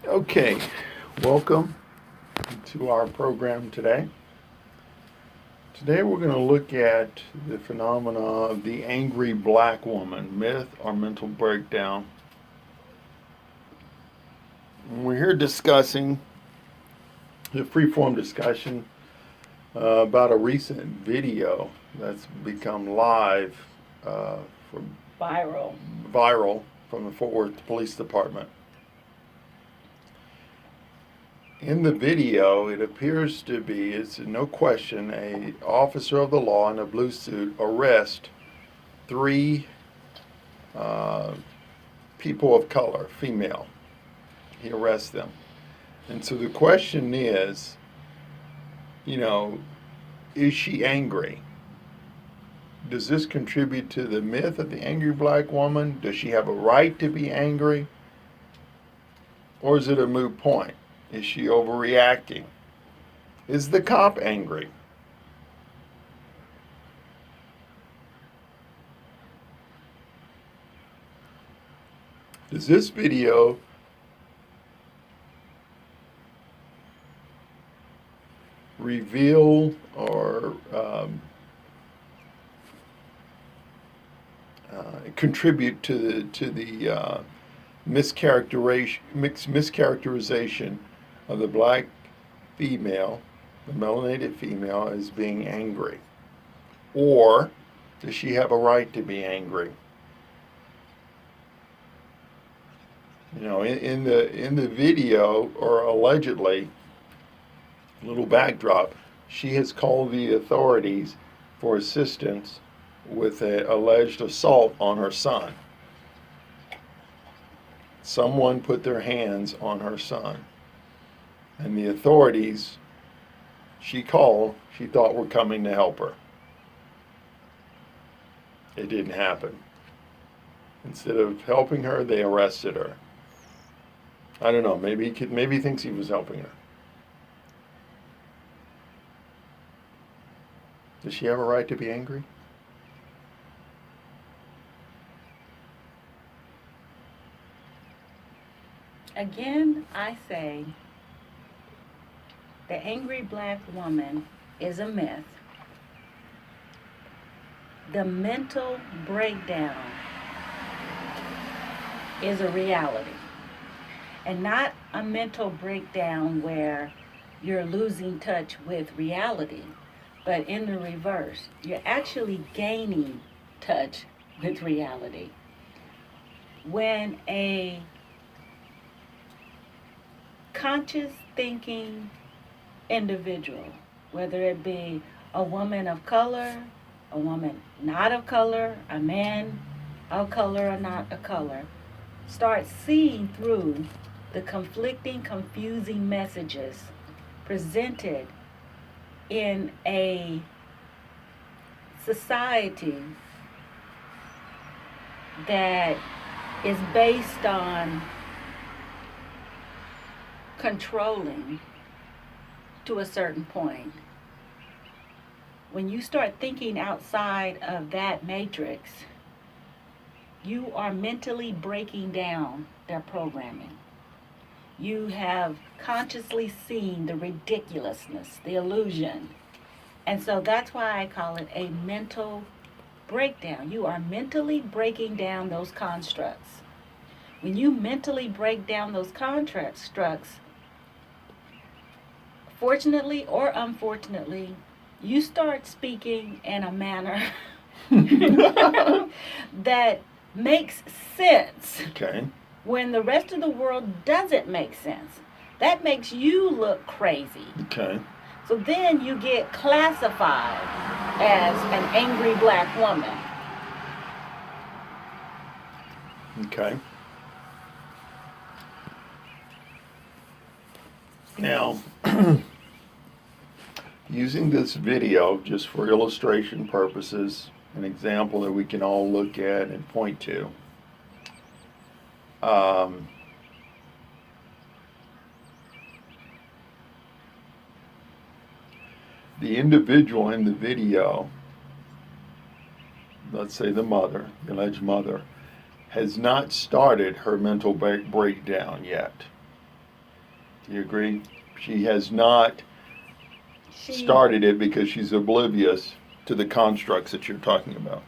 Okay, welcome to our program today. Today we're going to look at the phenomena of the angry black woman, myth or mental breakdown. And we're here discussing the freeform discussion about a recent video that's become live, from Viral. viral from the Fort Worth Police Department. In the video, it appears to be, it's no question, a officer of the law in a blue suit arrest three people of color, female. He arrests them. And so the question is, is she angry? Does this contribute to the myth of the angry black woman? Does she have a right to be angry? Or is it a moot point? Is she overreacting? Is the cop angry? Does this video reveal or contribute to the mischaracterization of the black female, the melanated female, as being angry? Or does she have a right to be angry? In the video, or allegedly, little backdrop, she has called the authorities for assistance with an alleged assault on her son. Someone put their hands on her son. And the authorities she thought were coming to help her. It didn't happen. Instead of helping her, they arrested her. I don't know, maybe he thinks he was helping her. Does she have a right to be angry? Again, I say the angry black woman is a myth. The mental breakdown is a reality. And not a mental breakdown where you're losing touch with reality, but in the reverse. You're actually gaining touch with reality. When a conscious thinking individual, whether it be a woman of color, a woman not of color, a man of color or not of color, starts seeing through the conflicting, confusing messages presented in a society that is based on controlling to a certain point. When you start thinking outside of that matrix, you are mentally breaking down their programming. You have consciously seen the ridiculousness, the illusion. And so that's why I call it a mental breakdown. You are mentally breaking down those constructs. When you mentally break down those constructs, fortunately or unfortunately, you start speaking in a manner that makes sense. Okay. When the rest of the world doesn't make sense. That makes you look crazy. Okay. So then you get classified as an angry black woman. Okay. Now, using this video just for illustration purposes, an example that we can all look at and point to. The individual in the video, let's say the mother, the alleged mother, has not started her mental breakdown yet. Do you agree? She has not She started it because she's oblivious to the constructs that you're talking about.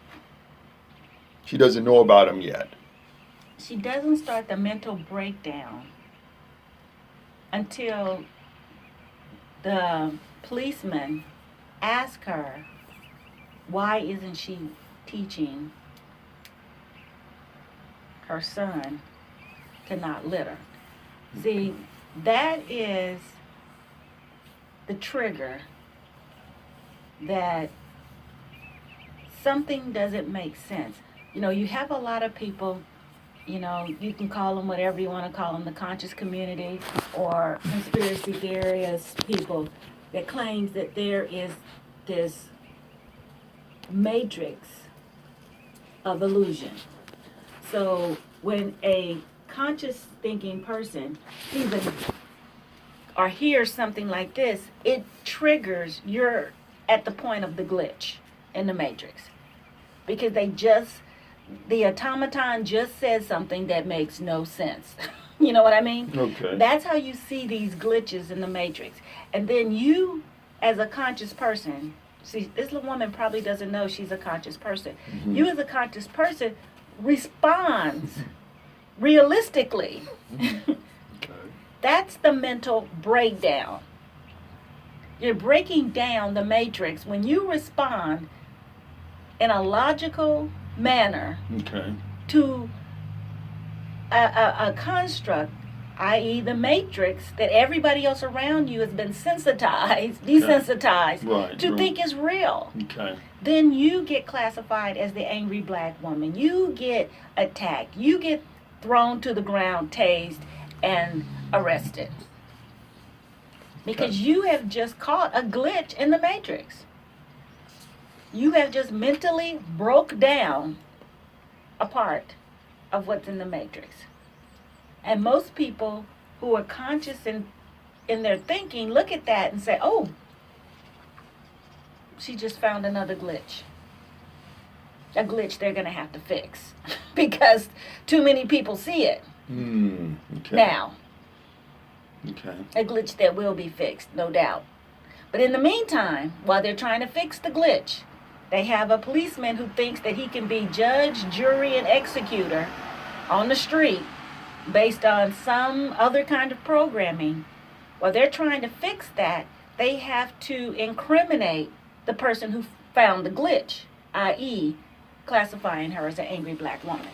She doesn't know about them yet. she doesn't start the mental breakdown until the policeman asks her, why isn't she teaching her son to not litter? See, that is the trigger that something doesn't make sense. You know, you have a lot of people, you know, you can call them whatever you want to call them, the conscious community or conspiracy theorists, people that claims that there is this matrix of illusion. So when a conscious thinking person sees or hears something like this, it triggers, you're at the point of the glitch in the matrix. Because the automaton just says something that makes no sense. You know what I mean? Okay. That's how you see these glitches in the matrix. And then you, as a conscious person, see, this little woman probably doesn't know she's a conscious person. Mm-hmm. You, as a conscious person, responds realistically. Okay. That's the mental breakdown. You're breaking down the matrix when you respond in a logical manner Okay. to a construct, i.e. the matrix that everybody else around you has been desensitized Right, to right. think is real. Okay. Then you get classified as the angry black woman. You get attacked. You get thrown to the ground, tased, and arrested. Because Okay. you have just caught a glitch in the matrix. You have just mentally broke down a part of what's in the matrix. And most people who are conscious in their thinking look at that and say, oh, she just found another glitch. A glitch they're going to have to fix because too many people see it Okay. now. Okay. A glitch that will be fixed, no doubt. But in the meantime, while they're trying to fix the glitch, they have a policeman who thinks that he can be judge, jury, and executor on the street based on some other kind of programming. While they're trying to fix that, they have to incriminate the person who found the glitch, i.e., classifying her as an angry black woman.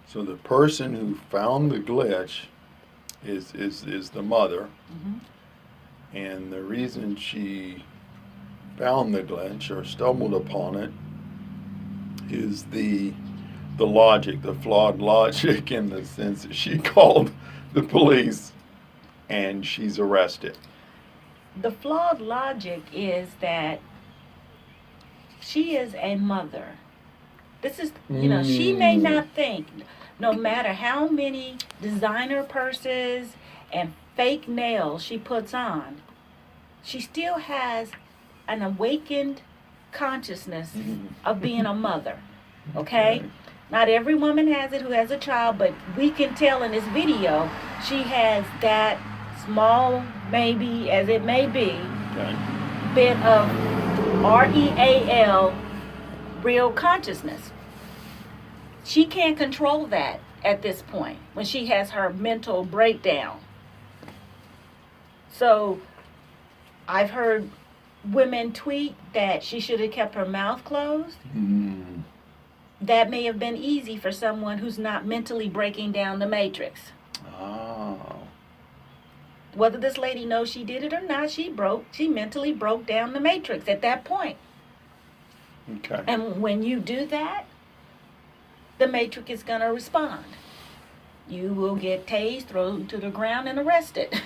So the person who found the glitch is the mother, and the reason she found the glitch or stumbled upon it is the logic, the flawed logic, in the sense that she called the police and she's arrested. The flawed logic is that she is a mother. This is, she may not think, no matter how many designer purses and fake nails she puts on, she still has an awakened consciousness of being a mother. Okay? Not every woman has it who has a child, but we can tell in this video she has that small, maybe as it may be, bit of REAL, real consciousness. She can't control that at this point when she has her mental breakdown. So I've heard women tweet that she should have kept her mouth closed. That may have been easy for someone who's not mentally breaking down the matrix. Oh. Whether this lady knows she did it or not, she mentally broke down the matrix at that point. Okay. And when you do that, the matrix is going to respond. You will get tased, thrown to the ground, and arrested.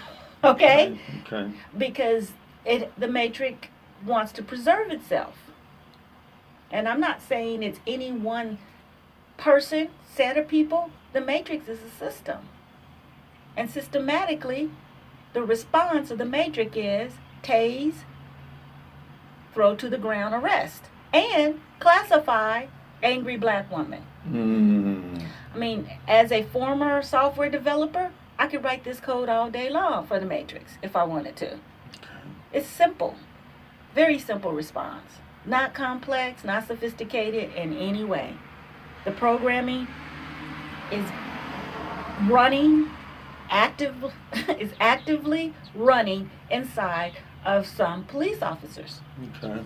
Okay? Okay. Because the matrix wants to preserve itself. And I'm not saying it's any one person, set of people. The matrix is a system. And systematically, the response of the matrix is tase, throw to the ground, arrest, and classify angry black woman. I mean, as a former software developer, I could write this code all day long for the matrix if I wanted to. It's simple, very simple response. Not complex, not sophisticated in any way. The programming is running is actively running inside of some police officers. Okay.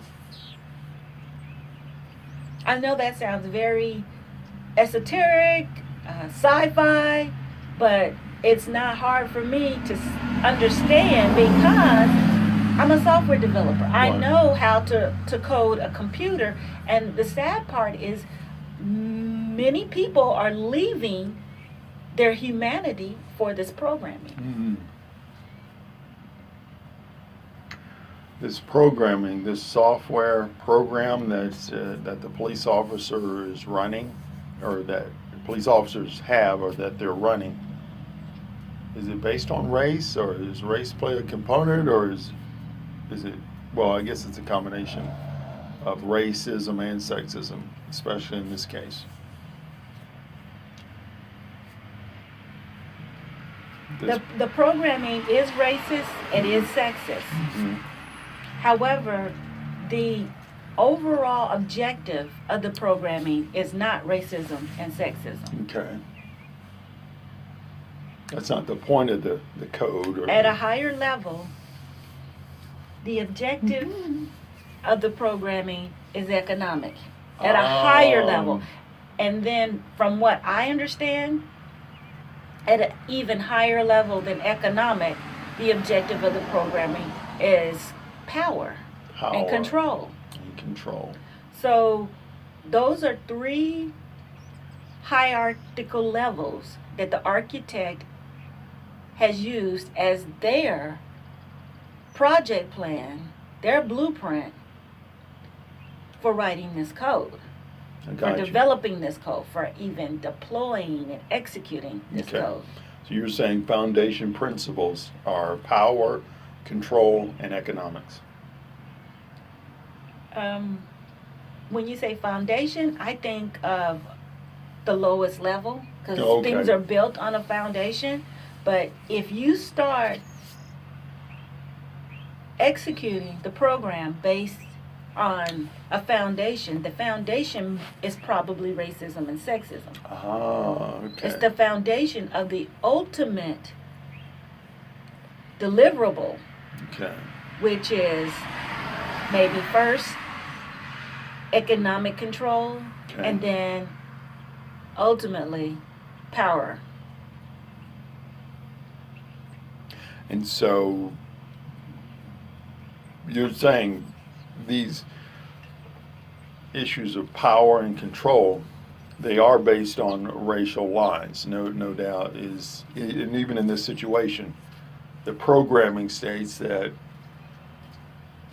I know that sounds very esoteric, sci-fi, but it's not hard for me to understand because I'm a software developer. I know how to code a computer, and the sad part is many people are leaving their humanity for this programming. Mm-hmm. This programming, this software program that the police officer is running, or that police officers have, or that they're running, is it based on race, or does race play a component, or is it? Well, I guess it's a combination of racism and sexism, especially in this case. The programming is racist. It is sexist. Mm-hmm. However, the overall objective of the programming is not racism and sexism. Okay. That's not the point of the code. Or At a higher level, the objective of the programming is economic. At a higher level. And then, from what I understand, at an even higher level than economic, the objective of the programming is power and control. So those are three hierarchical levels that the architect has used as their project plan, their blueprint for writing this code, for developing this code, for even deploying and executing this code. So you're saying foundation principles are power, control, and economics. When you say foundation, I think of the lowest level because things are built on a foundation. But if you start executing the program based on a foundation, the foundation is probably racism and sexism. It's the foundation of the ultimate deliverable, which is maybe first economic control and then ultimately power. And so you're saying these issues of power and control, they are based on racial lines, no doubt. And even in this situation, the programming states that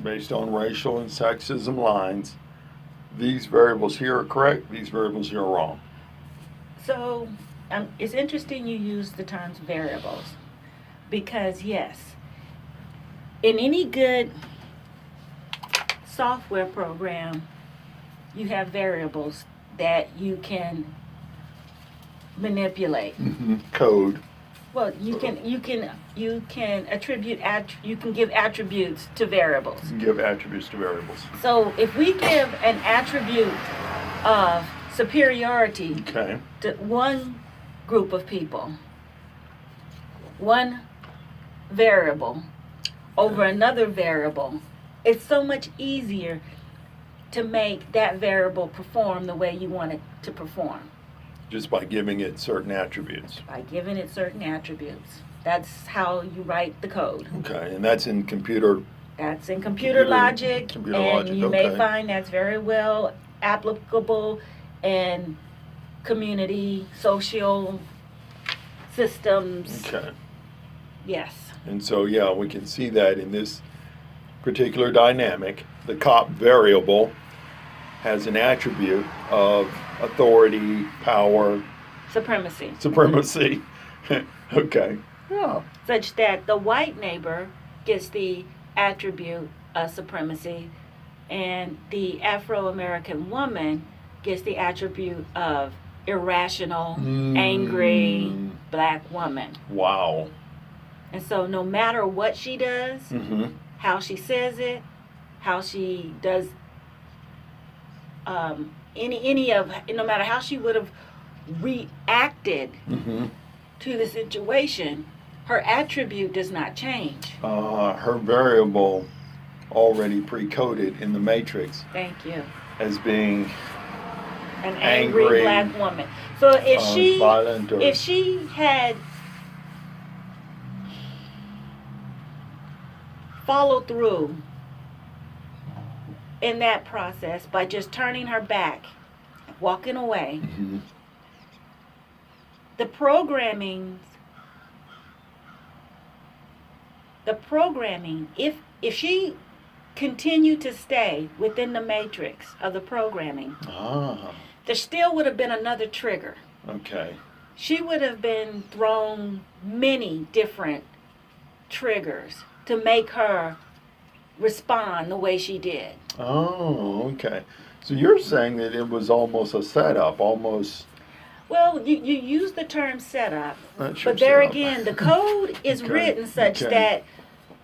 based on racial and sexism lines, these variables here are correct, these variables here are wrong. So it's interesting you use the terms variables because, yes, in any good software program, you have variables that you can manipulate. Code. Well, you can attribute you can give attributes to variables. You can give attributes to variables. So if we give an attribute of superiority to one group of people, one variable over another variable, it's so much easier to make that variable perform the way you want it to perform. Just by giving it certain attributes. By giving it certain attributes. That's how you write the code. Okay, and that's in computer. That's in computer logic. And you may find that's very well applicable in community, social systems. Okay. Yes. And so, yeah, we can see that in this particular dynamic, the cop variable has an attribute of authority, power, supremacy. Okay. Yeah. Such that the white neighbor gets the attribute of supremacy and the Afro-American woman gets the attribute of irrational, angry Mm. black woman. Wow. And so no matter what she does, Mm-hmm. how she says it, how she does any of, no matter how she would have reacted Mm-hmm. to the situation, her attribute does not change. Her variable already pre-coded in the matrix Thank you. as being An angry, angry, black woman. So violent, or if she had followed through in that process by just turning her back, walking away, Mhm. the programming, if she continued to stay within the matrix of the programming, there still would have been another trigger. Okay. She would have been thrown many different triggers to make her respond the way she did. Oh, okay. So you're saying that it was almost a setup, almost. Well, you use the term setup, That's your but there setup. again, the code is Okay, written such okay. that,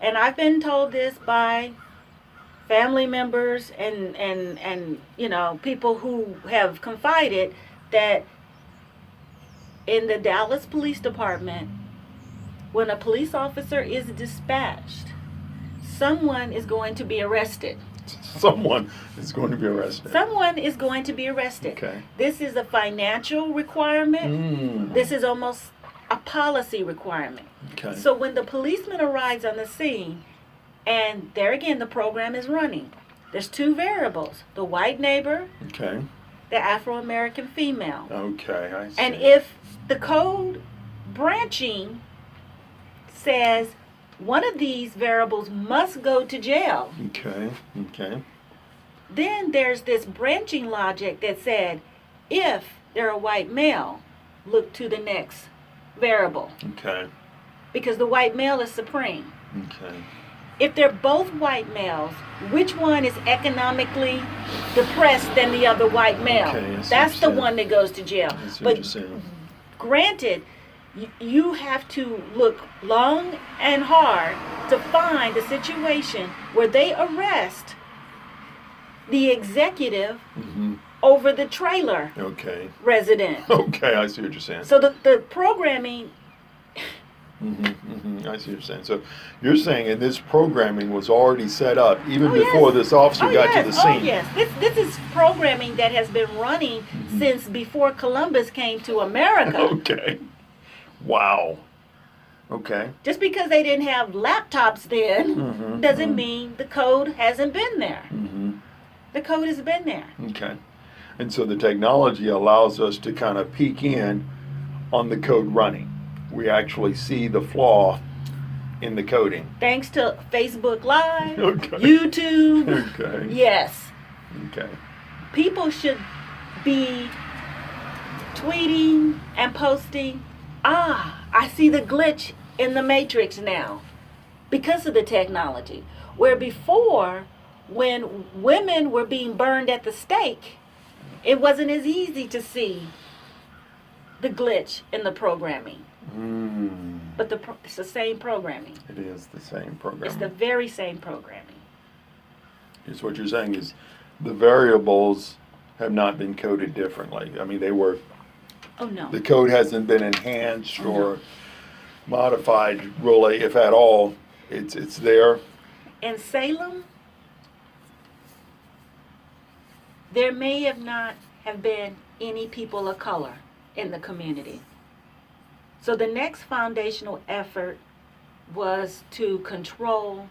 and I've been told this by family members and people who have confided that in the Dallas Police Department, when a police officer is dispatched, someone is going to be arrested. Someone is going to be arrested. Someone is going to be arrested. Okay. This is a financial requirement. This is almost a policy requirement. Okay. So when the policeman arrives on the scene, and there again the program is running, there's two variables: the white neighbor, Okay. the Afro-American female. Okay, I see. And if the code branching says one of these variables must go to jail, Okay. Okay. then there's this branching logic that said, if they're a white male, look to the next variable, Okay. because the white male is supreme. Okay. If they're both white males, which one is economically depressed than the other white male? Okay, I see That's what the you're one that goes to jail. I see what But you're saying. granted, you have to look long and hard to find a situation where they arrest the executive Mm-hmm. over the trailer Okay. resident. Okay, I see what you're saying. So the programming, Mm-hmm, mm-hmm. I see what you're saying. So you're saying in this programming was already set up even Oh, yes. before this officer got to the scene. Oh yes, this is programming that has been running since before Columbus came to America. Okay. Wow. Okay. Just because they didn't have laptops then Mhm, doesn't mhm. mean the code hasn't been there. Mm-hmm. The code has been there. Okay. And so the technology allows us to kind of peek in on the code running. We actually see the flaw in the coding. Thanks to Facebook Live, Okay. YouTube. Okay. Yes. Okay. People should be tweeting and posting, I see the glitch in the matrix now because of the technology. Where before, when women were being burned at the stake, it wasn't as easy to see the glitch in the programming. But it's the same programming. It is the same It's programming. the very same programming. Is what you're saying is the variables have not been coded differently. I mean, they were, Oh no. the code hasn't been enhanced Oh, no. or modified really, if at all. It's there. In Salem, there may not have been any people of color in the community. So the next foundational effort was to control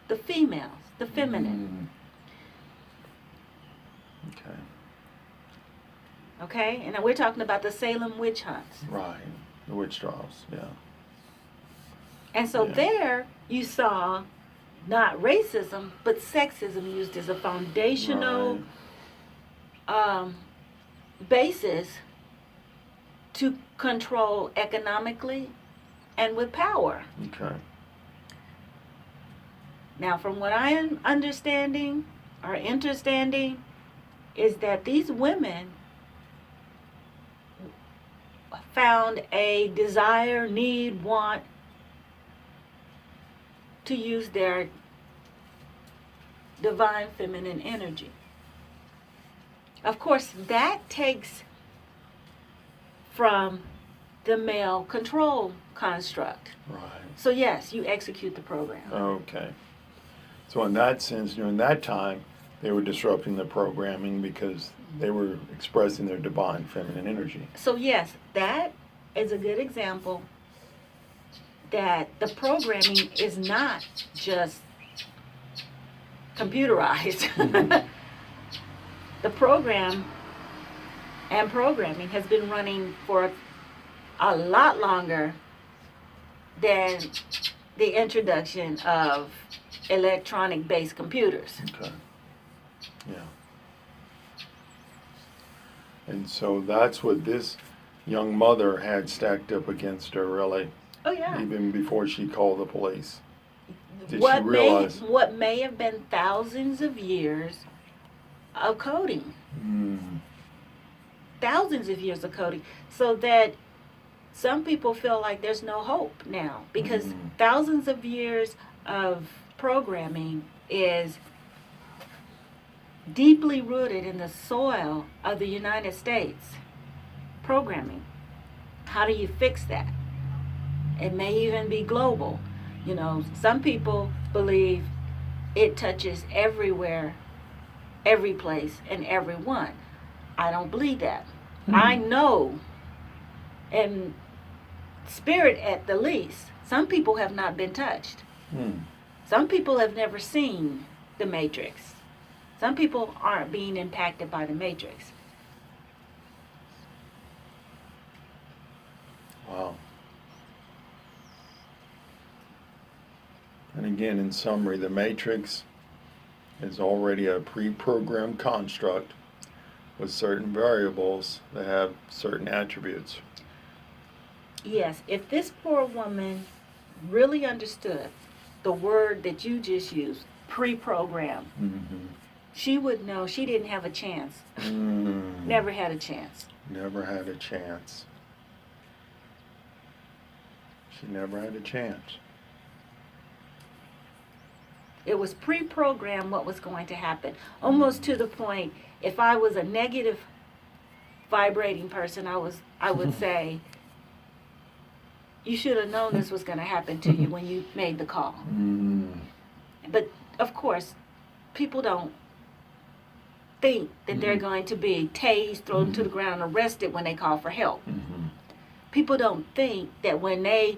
the females, the feminine. Okay. Okay? And then we're talking about the Salem witch hunts. Right. The witch trials. Yeah. And so Yeah. there you saw not racism, but sexism used as a foundational basis to control economically and with power. Okay. Now, from what I am understanding, or understanding, is that these women found a desire, need, want to use their divine feminine energy. Of course, that takes from the male control construct. Right. So yes, you execute the program. Okay. So in that sense, during that time, they were disrupting the programming because they were expressing their divine feminine energy. So yes, that is a good example that the programming is not just computerized. The program and programming has been running for a lot longer than the introduction of electronic-based computers. Okay. Yeah. And so that's what this young mother had stacked up against her, really, Oh yeah. even before she called the police. Did she realize? What may have been thousands of years of coding. Thousands of years of coding. So that some people feel like there's no hope now because thousands of years of programming is deeply rooted in the soil of the United States. Programming. How do you fix that? It may even be global. You know, some people believe it touches everywhere, every place, and everyone. I don't believe that. I know, in spirit at the least, some people have not been touched. Some people have never seen the Matrix. Some people aren't being impacted by the Matrix. Wow. And again, in summary, the Matrix is already a pre-programmed construct with certain variables that have certain attributes. Yes, if this poor woman really understood the word that you just used, pre-programmed, she would know she didn't have a chance. Never had a chance. Never had a chance. She never had a chance. It was pre-programmed what was going to happen. Almost to the point, if I was a negative vibrating person, I would say, you should have known this was going to happen to you when you made the call. But of course, people don't think that they're going to be tased, thrown to the ground, arrested when they call for help. People don't think that when they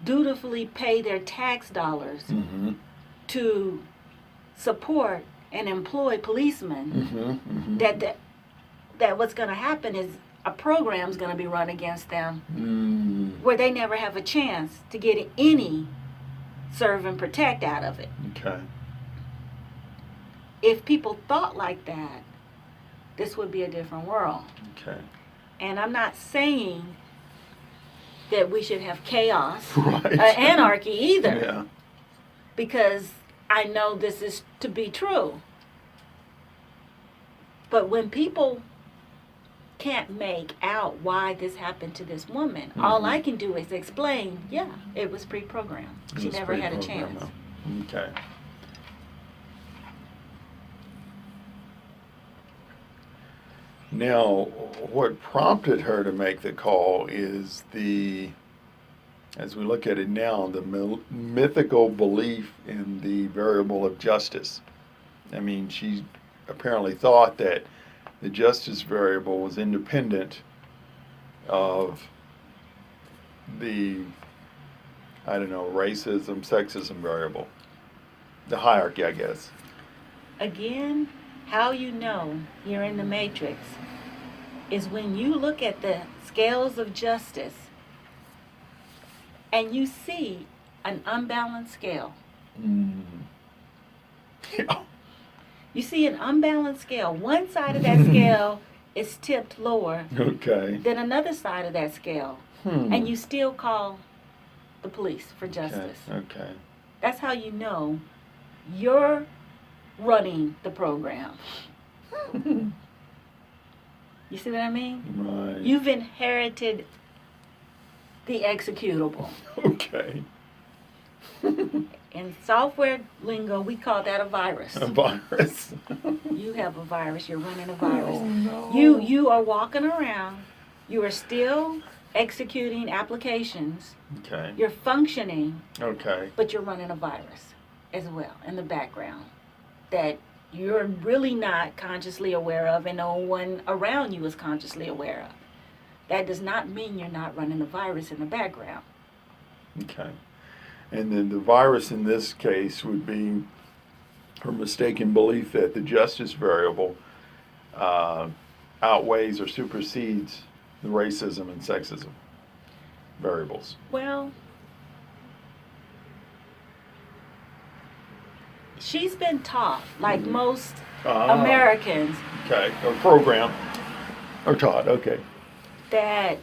dutifully pay their tax dollars to support and employ policemen, that what's going to happen is a program's going to be run against them where they never have a chance to get any serve and protect out of it. Okay. If people thought like that, this would be a different world. Okay. And I'm not saying that we should have chaos, Right. Anarchy either, Yeah. because I know this is to be true. But when people can't make out why this happened to this woman, all I can do is explain, yeah, it was pre-programmed. She It's never had a pre-programmed. chance. Okay. Now, what prompted her to make the call is as we look at it now, the mythical belief in the variable of justice. I mean, she apparently thought that the justice variable was independent of the, racism, sexism variable. The hierarchy, I guess. Again, how you know you're in the Matrix is when you look at the scales of justice and you see an unbalanced scale. Yeah. You see an unbalanced scale. One side of that scale is tipped lower Okay. than another side of that scale. And you still call the police for justice. Okay. That's how you know you're running the program. You see what I mean? Right. You've inherited the executable. Okay. In software lingo, we call that a virus. A virus. You have a virus. You're running a virus. Oh, no. You are walking around. You are still executing applications. Okay. You're functioning, Okay. but you're running a virus as well in the background that you're really not consciously aware of, and no one around you is consciously aware of. That does not mean you're not running a virus in the background. Okay. And then the virus in this case would be her mistaken belief that the justice variable outweighs or supersedes the racism and sexism variables. Well, she's been taught, like most Americans, Okay. Or program. Or taught. Okay. that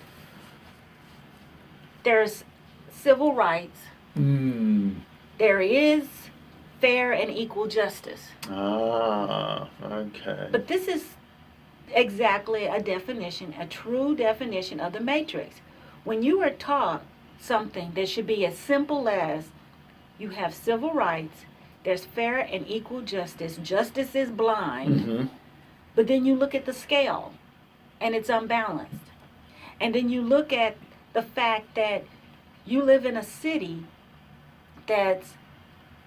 there's civil rights, there is fair and equal justice. Okay. But this is exactly a definition, a true definition of the matrix. When you are taught something that should be as simple as you have civil rights, there's fair and equal justice, justice is blind, but then you look at the scale and it's unbalanced. And then you look at the fact that you live in a city that's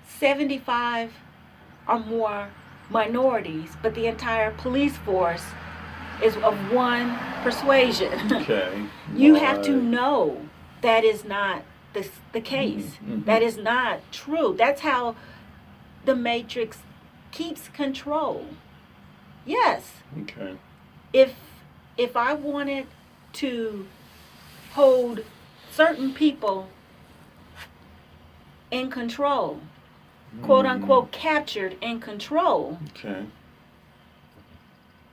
75 or more minorities, but the entire police force is of one persuasion. Okay. You have to know that is not the case. That is not true. That's how the matrix keeps control. Yes. Okay. If I wanted to hold certain people in control, quote unquote captured in control, Okay.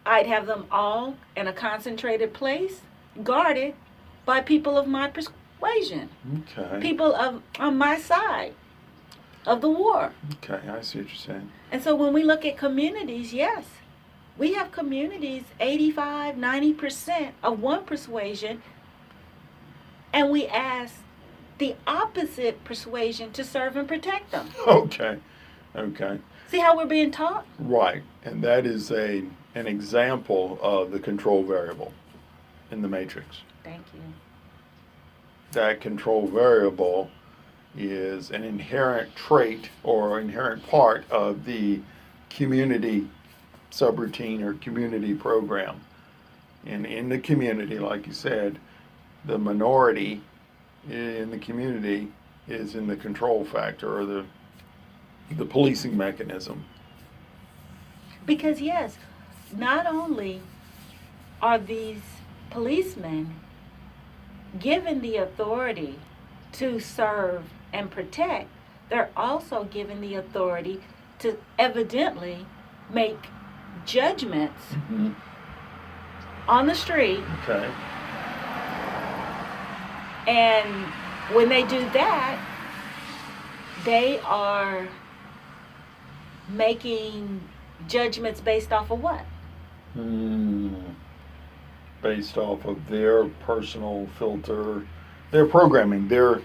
I'd have them all in a concentrated place, guarded by people of my persuasion, Okay. people on my side of the war. Okay. I see what you're saying. And so when we look at communities, yes, we have communities 85, 90% of one persuasion, and we ask the opposite persuasion to serve and protect them. Okay. Okay. See how we're being taught? Right. And that is an example of the control variable in the matrix. Thank you. That control variable is an inherent trait or inherent part of the community subroutine or community program. And in the community, like you said, the minority in the community is in the control factor or the policing mechanism. Because yes, not only are these policemen given the authority to serve and protect, they're also given the authority to evidently make judgments on the street. Okay. And when they do that, they are making judgments based off of what? Based off of their personal filter, their programming, their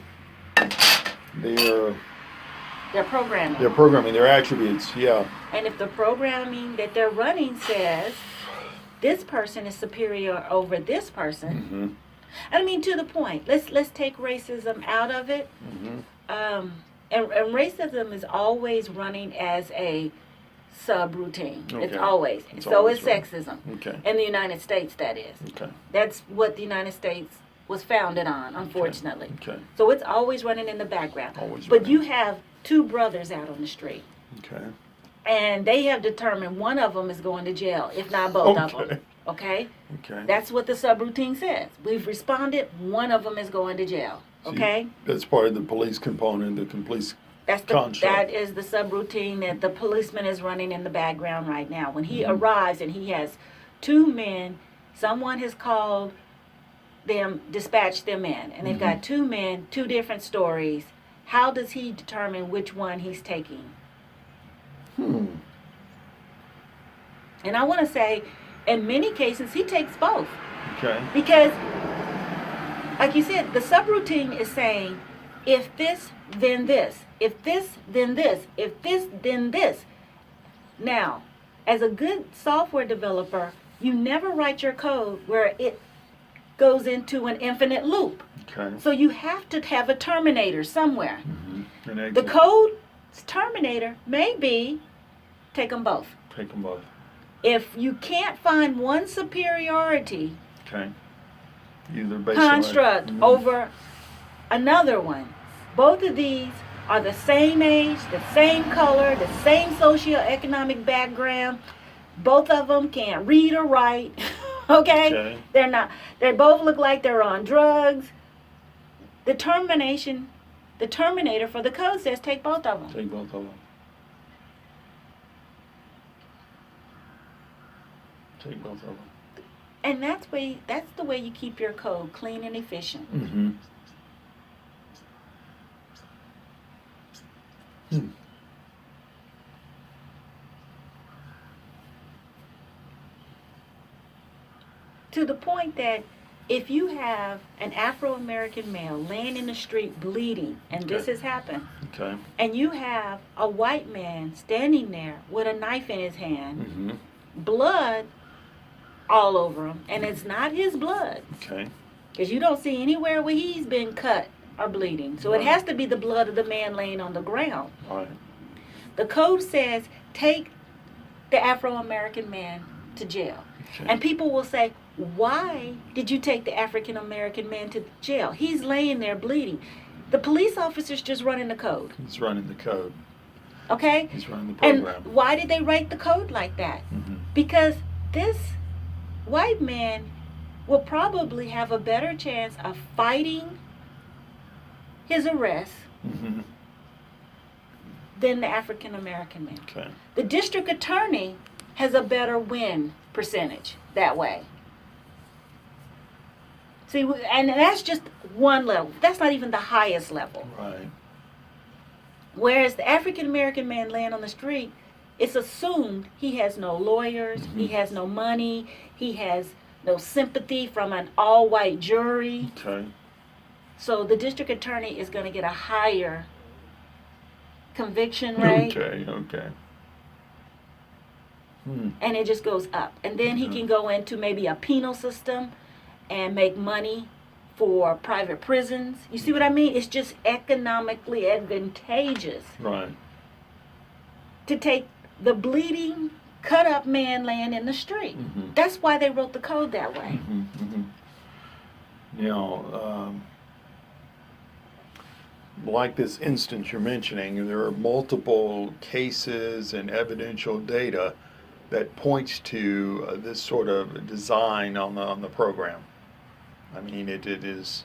programming. Their attributes, yeah. And if the programming that they're running says this person is superior over this person, I mean, to the point. Let's take racism out of it. And racism is always running as a subroutine. Okay. It's always. It's so always is right. sexism. Okay. In the United States, that is. Okay. That's what the United States was founded on, unfortunately. Okay. So it's always running in the background. Always but running. you have two brothers out on the street. Okay. And they have determined one of them is going to jail, if not both of them. Okay? Okay. That's what the subroutine says. We've responded, one of them is going to jail. Okay? That's part of the police component, the police construct. That is the subroutine that the policeman is running in the background right now. When he arrives and he has two men, someone has called them, dispatched them in, and they've got two men, two different stories. How does he determine which one he's taking? And I want to say, in many cases, he takes both. Okay. Because like you said, the subroutine is saying, if this, then this. If this, then this. If this, then this. Now, as a good software developer, you never write your code where it goes into an infinite loop. Okay. So you have to have a terminator somewhere. Mm-hmm. The code's terminator may be take them both. Take them both. If you can't find one superiority Okay. Either based construct on, over another one, both of these are the same age, the same color, the same socioeconomic background. Both of them can't read or write. Okay? They're not. They both look like they're on drugs. The terminator for the code says take both of them. Take both of them. Take both of them. And that's the way you keep your code clean and efficient. Mm-hmm. To the point that if you have an Afro-American male laying in the street bleeding, and this has happened, and you have a white man standing there with a knife in his hand, blood all over him, and it's not his blood. Okay. Because you don't see anywhere where he's been cut or bleeding. So it has to be the blood of the man laying on the ground. Right. The code says take the Afro-American man to jail. Okay. And people will say, why did you take the African-American man to jail? He's laying there bleeding. The police officer's just running the code. He's running the code. Okay? He's running the program. And why did they write the code like that? Because this white man will probably have a better chance of fighting his arrest than the African-American man. Okay. The district attorney has a better win percentage that way. See, and that's just one level. That's not even the highest level. Right. Whereas the African-American man laying on the street, it's assumed he has no lawyers, he has no money, he has no sympathy from an all-white jury. Okay. So the district attorney is going to get a higher conviction rate. Okay. And it just goes up. And then he can go into maybe a penal system and make money for private prisons. You see what I mean? It's just economically advantageous. Right. To take the bleeding, cut up man laying in the street. That's why they wrote the code that way. You know, like this instance you're mentioning, there are multiple cases and evidential data that points to this sort of design on the program. I mean, it is,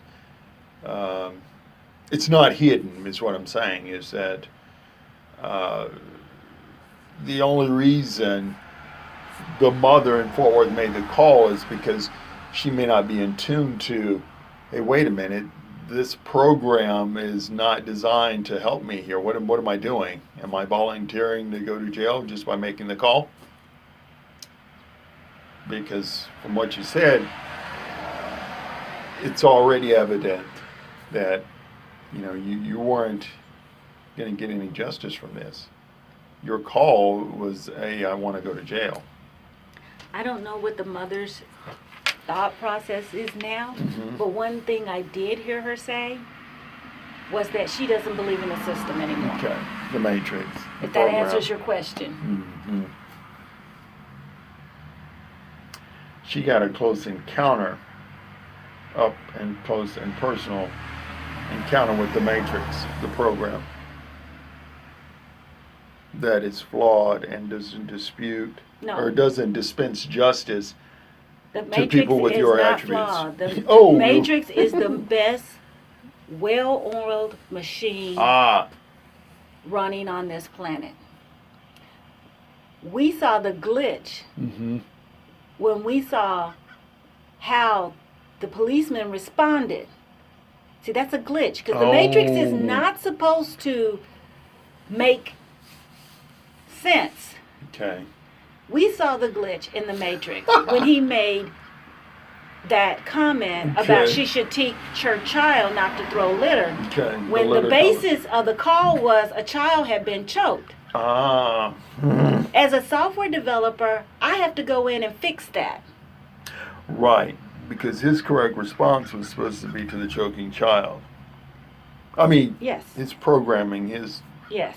it's not hidden, is what I'm saying, is that the only reason the mother in Fort Worth made the call is because she may not be in tune to, hey, wait a minute, this program is not designed to help me here. What am I doing? Am I volunteering to go to jail just by making the call? Because from what you said, it's already evident that, you know, you weren't going to get any justice from this. Your call was, hey, I want to go to jail. I don't know what the mother's thought process is now, but one thing I did hear her say was that she doesn't believe in the system anymore. Okay, the Matrix. If that answers your question. She got a close encounter, up and close and personal encounter with the Matrix, the program, that is flawed and doesn't dispute or doesn't dispense justice to people with your attributes. The Matrix is the best well-oiled machine running on this planet. We saw the glitch when we saw how the policeman responded. See, that's a glitch, because the Matrix is not supposed to make sense. Okay. We saw the glitch in the Matrix when he made that comment Okay. about she should teach her child not to throw litter. Okay. When the litter basis of the call was a child had been choked. Ah. As a software developer, I have to go in and fix that. Right. Because his correct response was supposed to be to the choking child. I mean, Yes. his programming, his Yes.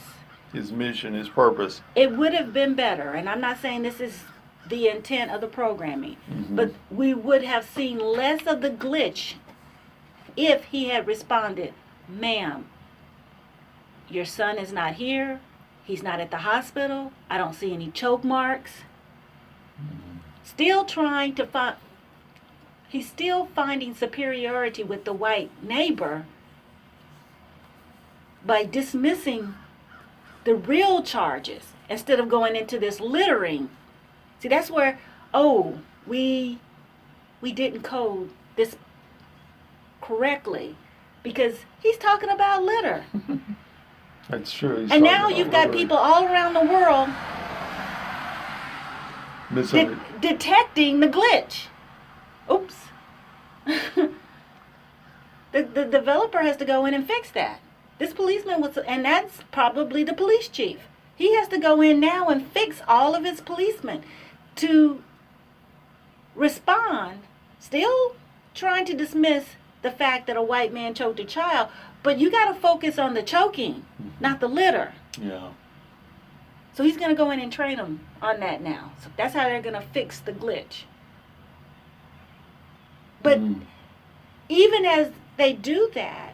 mission, his purpose. It would have been better, and I'm not saying this is the intent of the programming, Mhm. but we would have seen less of the glitch if he had responded, "Ma'am, your son is not here. He's not at the hospital. I don't see any choke marks." Still trying to find, he's still finding superiority with the white neighbor by dismissing the real charges instead of going into this littering. See, that's where, we didn't code this correctly, because he's talking about litter. That's true. And now you've got people all around the world detecting the glitch. Oops. The developer has to go in and fix that. This policeman was, and that's probably the police chief. He has to go in now and fix all of his policemen to respond, still trying to dismiss the fact that a white man choked a child, but you got to focus on the choking, not the litter. Yeah. So he's going to go in and train them on that now. So that's how they're going to fix the glitch. But even as they do that,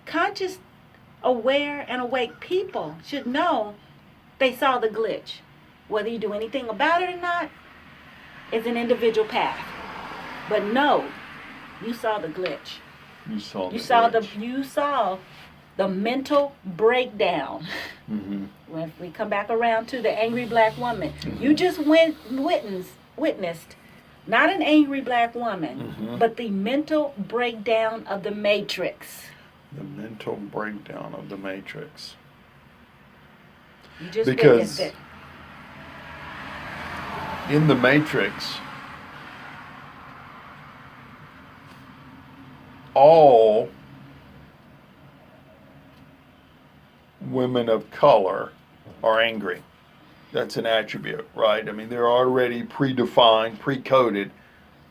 conscious, aware, and awake people should know they saw the glitch. Whether you do anything about it or not, it's an individual path. But no, you saw the glitch. You saw the mental breakdown. Mm-hmm. When we come back around to the angry black woman, you just witnessed not an angry black woman, but the mental breakdown of the matrix. The mental breakdown of the matrix. You just Because witnessed it. In the matrix, all women of color are angry. That's an attribute, right? I mean, they're already predefined, pre-coded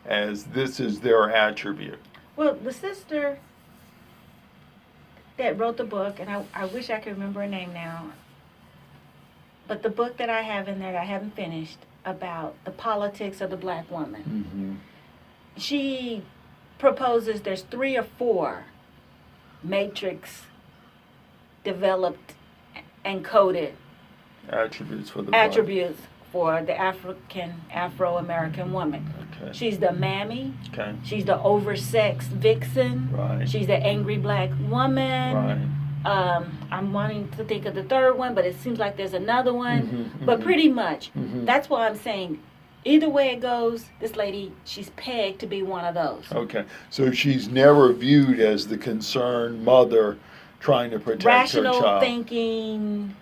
as this is their attribute. Well, the sister that wrote the book, and I wish I could remember her name now, but the book that I have in there that I haven't finished about the politics of the black woman, she proposes there's 3 or 4 matrix developed and coded Attributes for the Afro-American woman. Okay. She's the mammy. Okay. She's the oversexed vixen. Right. She's the angry black woman. Right. I'm wanting to think of the third one, but it seems like there's another one. But pretty much, that's why I'm saying, either way it goes, this lady, she's pegged to be one of those. Okay. So she's never viewed as the concerned mother trying to protect her Rational child. thinking,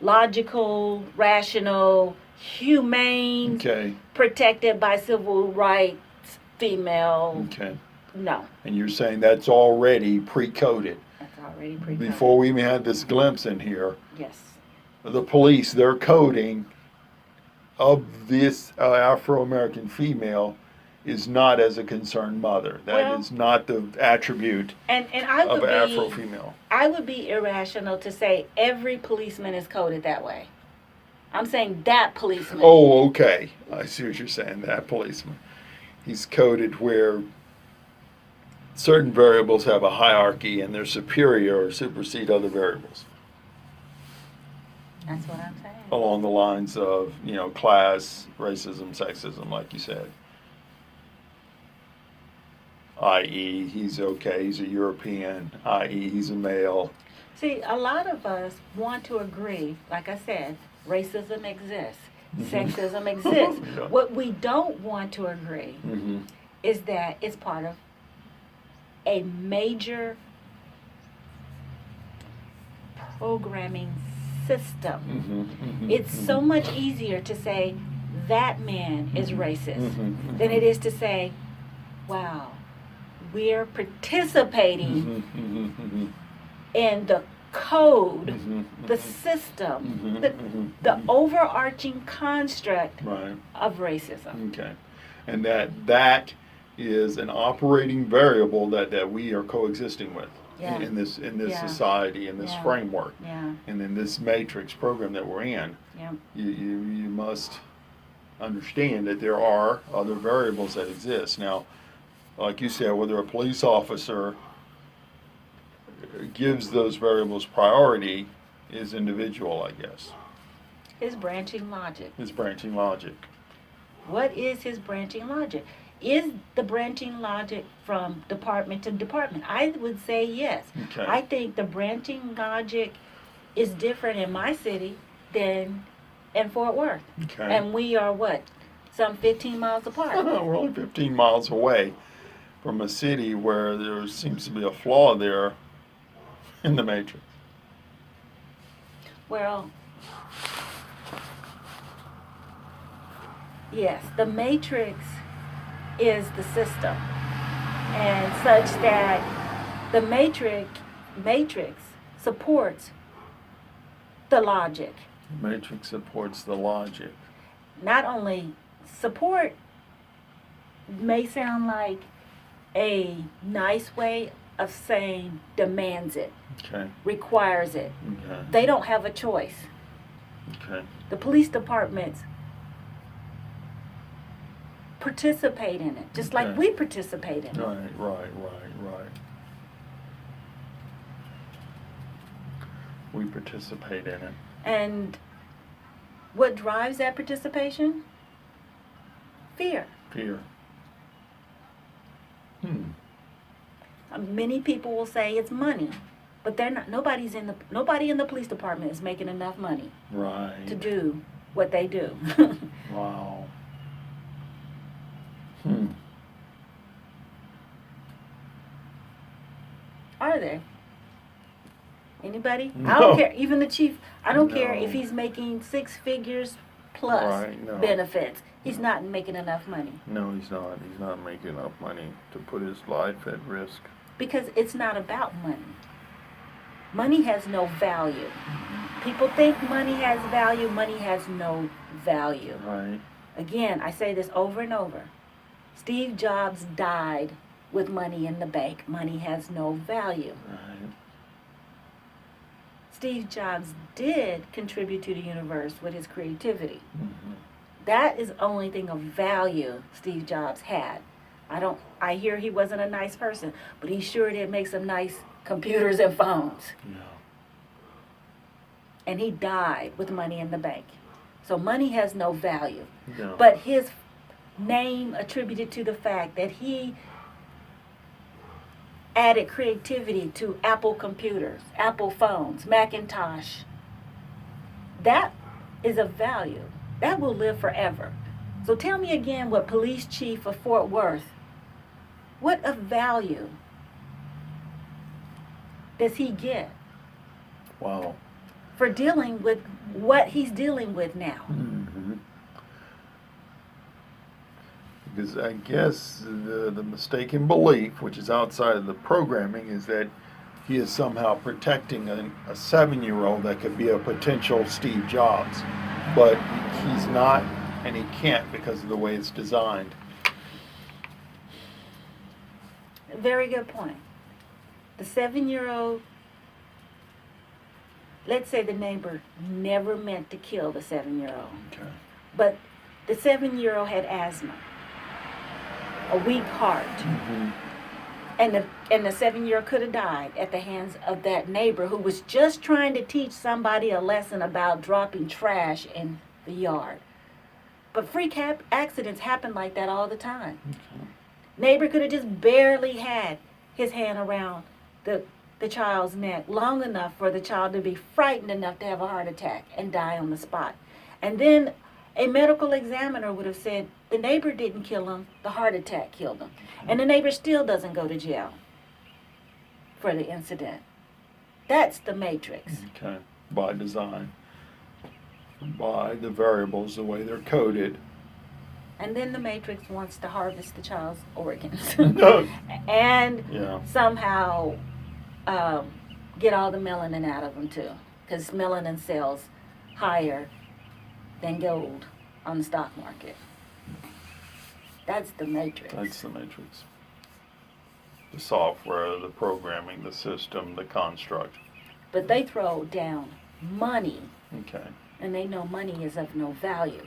logical, rational, humane, Okay. protected by civil rights, female. Okay. No, And you're saying that's already pre-coded. that's already pre-coded. Before we even had this glimpse in here, Yes. the police, their coding of this Afro-American female is not as a concerned mother. That is not the attribute And I of would Afro-female. I would be irrational to say every policeman is coded that way. I'm saying that policeman. Oh, okay. I see what you're saying. That policeman. He's coded where certain variables have a hierarchy and they're superior or supersede other variables. That's what I'm saying. Along the lines of, class, racism, sexism, like you said. I.e., he's okay, he's a European. I.e., he's a male. See, a lot of us want to agree, like I said, racism exists, sexism exists. Yeah. What we don't want to agree is that it's part of a major programming system. It's so much easier to say that man is racist than it is to say wow, we're participating in the code, the system, the overarching construct Right. of racism. Okay. And that is an operating variable that we are coexisting with Yeah. in this Yeah. society, in this Yeah. framework, Yeah, and in this matrix program that we're in. yeah, You must understand that there are other variables that exist. Now, like you said, whether a police officer gives those variables priority is individual, I guess. his branching logic. His branching logic. What is his branching logic? Is the branching logic from department to department? I would say yes. Okay. I think the branching logic is different in my city than in Fort Worth. Okay. And we are what? Some 15 miles apart. We're only 15 miles away from a city where there seems to be a flaw there in the matrix. Well, yes, the matrix is the system, and such that the matrix supports the logic. The matrix supports the logic. Not only support may sound like a nice way of saying demands it, Okay. requires it. Okay. They don't have a choice. Okay. The police departments participate in it, just like Okay. we participate in it. Right. We participate in it. And what drives that participation? Fear. Fear. Many people will say it's money, but they're not. Nobody in the police department is making enough money Right. to do what they do. Wow. Are they? Anybody? No. I don't care. Even the chief. I don't care No. if he's making 6 figures plus Right, no. benefits. He's not making enough money No, he's not. He's not making enough money to put his life at risk. because it's not about money. Money has no value. People think money has value. Money has no value. Right. Again, I say this over and over. Steve Jobs died with money in the bank. Money has no value. Right. Steve Jobs did contribute to the universe with his creativity. Mm-hmm. That is the only thing of value Steve Jobs had. I hear he wasn't a nice person, but he sure did make some nice computers and phones. Yeah. And he died with money in the bank. So money has no value. No. But his name attributed to the fact that he added creativity to Apple computers, Apple phones, Macintosh. That is of value. That will live forever. So tell me again what police chief of Fort Worth, what of value does he get Wow. for dealing with what he's dealing with now? Mm-hmm. Because I guess the mistaken belief, which is outside of the programming, is that he is somehow protecting a 7-year-old that could be a potential Steve Jobs. But he's not, and he can't because of the way it's designed. Very good point. The 7-year-old, let's say the neighbor never meant to kill the 7-year-old, Okay. but the 7-year-old had asthma, a weak heart, Mm-hmm. and the 7-year-old could have died at the hands of that neighbor who was just trying to teach somebody a lesson about dropping trash in the yard. But freak accidents happen like that all the time. Okay. Neighbor could have just barely had his hand around the child's neck long enough for the child to be frightened enough to have a heart attack and die on the spot. And then a medical examiner would have said the neighbor didn't kill him, the heart attack killed him. And the neighbor still doesn't go to jail for the incident. That's the matrix. Okay. By design. By the variables, the way they're coded, And then the Matrix wants to harvest the child's organs No. and Yeah. somehow um, get all the melanin out of them too, because melanin sells higher than gold on the stock market. That's the Matrix. That's the Matrix. The software, the programming, the system, the construct. But they throw down money, Okay. and they know money is of no value.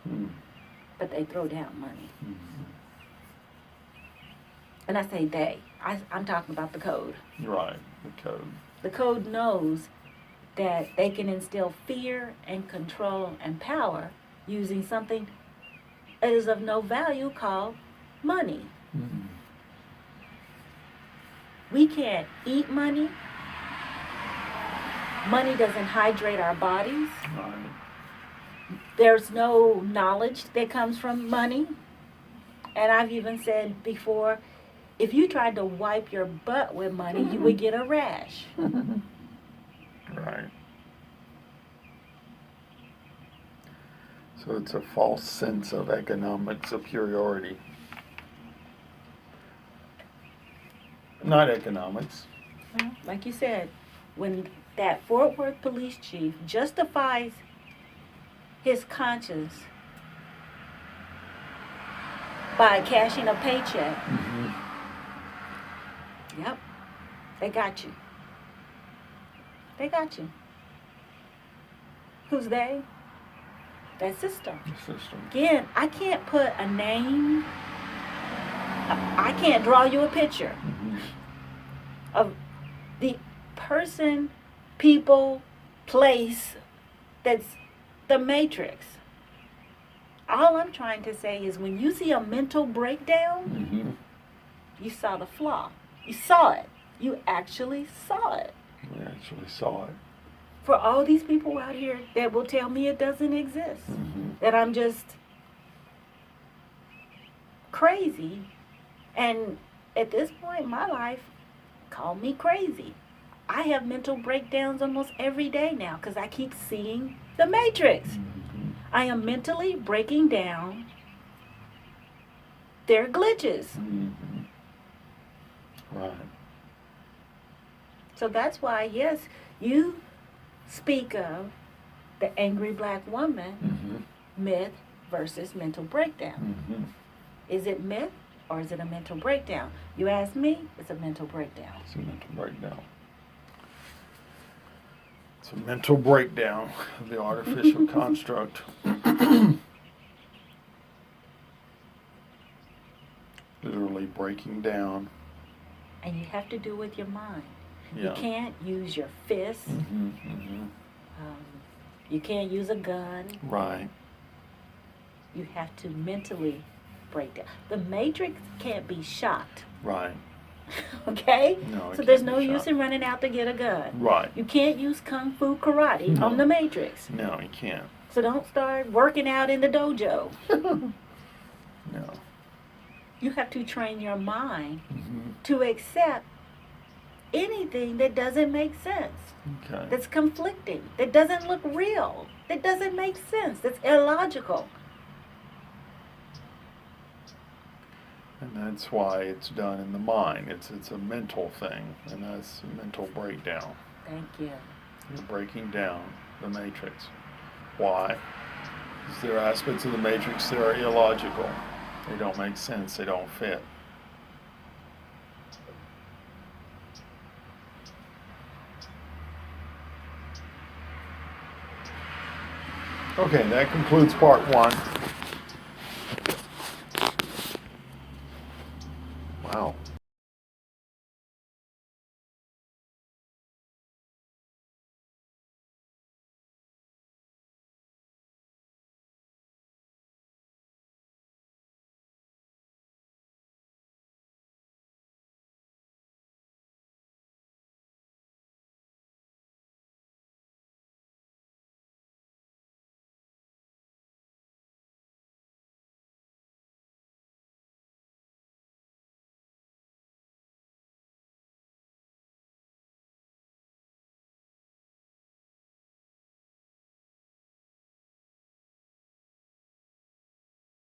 Hmm. But they throw down money. Mhm. And I say they. I'm talking about the code. Right. The code. The code knows that they can instill fear and control and power using something that is of no value called money. Mhm. We can't eat money. Money doesn't hydrate our bodies. Right. There's no knowledge that comes from money. And I've even said before, if you tried to wipe your butt with money, you would get a rash. Right. So it's a false sense of economic superiority. Not economics. Well, like you said, when that Fort Worth police chief justifies his conscience by cashing a paycheck, Mm-hmm. yep, they got you. They got you. Who's they? That system. The system. Again, I can't put a name, I can't draw you a picture Mm-hmm. of the person, people, place that's the Matrix. All I'm trying to say is when you see a mental breakdown, Mm-hmm. you saw the flaw. You saw it. You actually saw it. We actually saw it. For all these people out here that will tell me it doesn't exist, Mm-hmm. that I'm just crazy, and at this point in my life, call me crazy. I have mental breakdowns almost every day now because I keep seeing the Matrix. Mm-hmm. I am mentally breaking down their glitches. Mm-hmm. Right. So that's why, yes, you speak of the angry black woman Mm-hmm. myth versus mental breakdown. Mm-hmm. Is it myth or is it a mental breakdown? You ask me, it's a mental breakdown. It's a mental breakdown. It's a mental breakdown of the artificial construct. Literally breaking down. And you have to do with your mind. Yeah. You can't use your fists. Mm-hmm. Mm-hmm. You can't use a gun. Right. You have to mentally break down. The Matrix can't be shot. Right. Okay? No, it So there's can't no be use shot. in running out to get a gun. Right. You can't use Kung Fu Karate No. on the Matrix. No, you can't. So don't start working out in the dojo. No. You have to train your mind Mm-hmm. to accept anything that doesn't make sense, Okay. that's conflicting, that doesn't look real, that doesn't make sense, that's illogical. And that's why it's done in the mind. It's a mental thing, and that's a mental breakdown. Thank you. You're breaking down the matrix. Why? Because there are aspects of the matrix that are illogical. They don't make sense. They don't fit. Okay, that concludes part one.